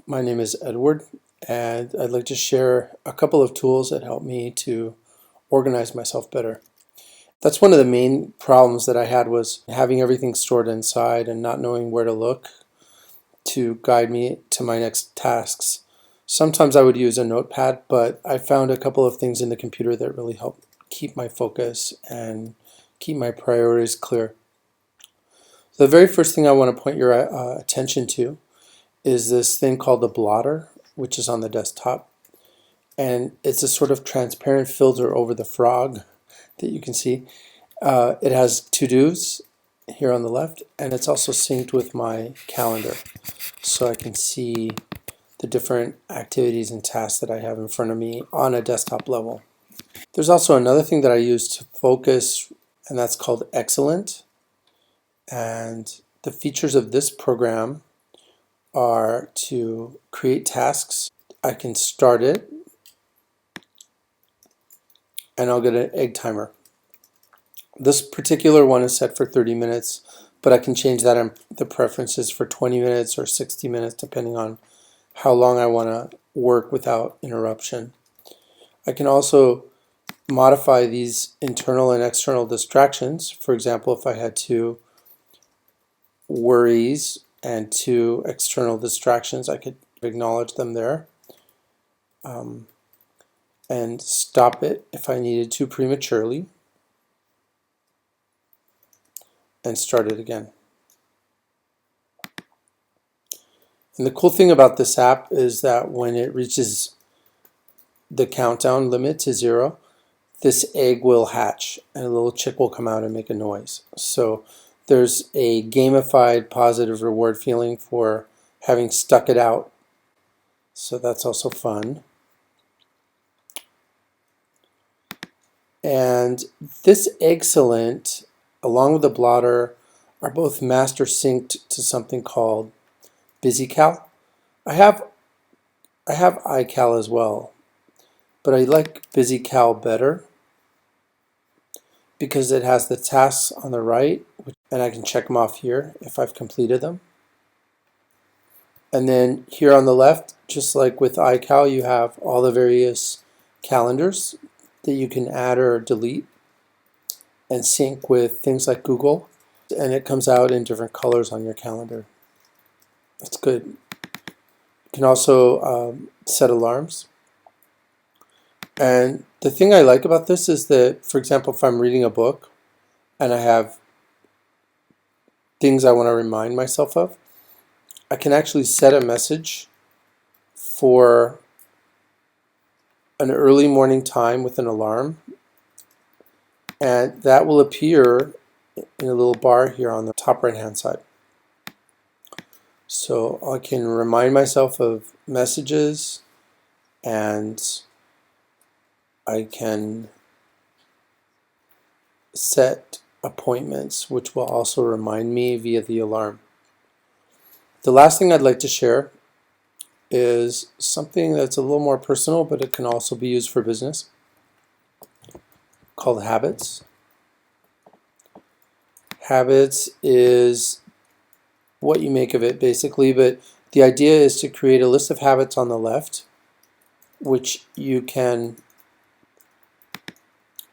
My name is Edward, and I'd like to share a couple of tools that help me to organize myself better. That's one of the main problems that I had, was having everything stored inside and not knowing where to look to guide me to my next tasks. Sometimes I would use a notepad, but I found a couple of things in the computer that really help keep my focus and keep my priorities clear. The very first thing I want to point your attention to is this thing called the blotter, which is on the desktop. And it's a sort of transparent filter over the frog that you can see. It has to-dos here on the left, and it's also synced with my calendar, so I can see the different activities and tasks that I have in front of me on a desktop level. There's also another thing that I use to focus, and that's called Excellent. And the features of this program are to create tasks. I can start it, and I'll get an egg timer. This particular one is set for 30 minutes, but I can change that in the preferences for 20 minutes or 60 minutes, depending on how long I want to work without interruption. I can also modify these internal and external distractions. For example, if I had two worries and two external distractions, I could acknowledge them there and stop it if I needed to prematurely, and start it again. And the cool thing about this app is that when it reaches the countdown limit to 0, this egg will hatch and a little chick will come out and make a noise. So there's a gamified positive reward feeling for having stuck it out. So that's also fun. And this Excellent, along with the blotter, are both master synced to something called BusyCal. I have iCal as well, but I like BusyCal better because it has the tasks on the right, and I can check them off here if I've completed them. And then here on the left, just like with iCal, you have all the various calendars that you can add or delete and sync with things like Google, and it comes out in different colors on your calendar. That's good. You can also set alarms. And the thing I like about this is that, for example, if I'm reading a book and I have things I want to remind myself of, I can actually set a message for an early morning time with an alarm, and that will appear in a little bar here on the top right hand side. So I can remind myself of messages, and I can set appointments, which will also remind me via the alarm. The last thing I'd like to share is something that's a little more personal, but it can also be used for business, called Habits. Habits is what you make of it, basically, but the idea is to create a list of habits on the left, which you can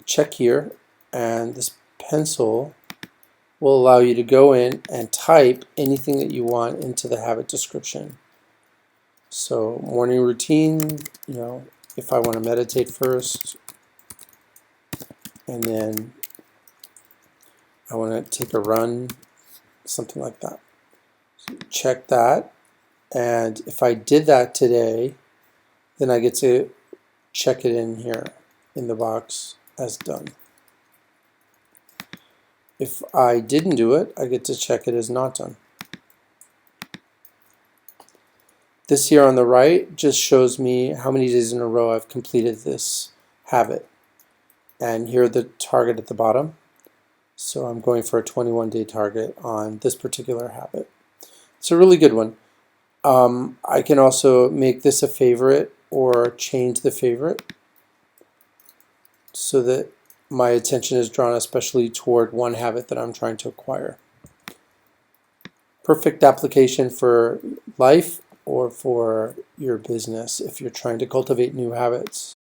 check here, and this pencil will allow you to go in and type anything that you want into the habit description. So morning routine, if I want to meditate first, and then I want to take a run, something like that. So check that, and if I did that today, then I get to check it in here in the box as done. If I didn't do it, I get to check it as not done. This here on the right just shows me how many days in a row I've completed this habit. And here the target at the bottom. So I'm going for a 21-day target on this particular habit. It's a really good one. I can also make this a favorite or change the favorite so that my attention is drawn especially toward one habit that I'm trying to acquire. Perfect application for life or for your business if you're trying to cultivate new habits.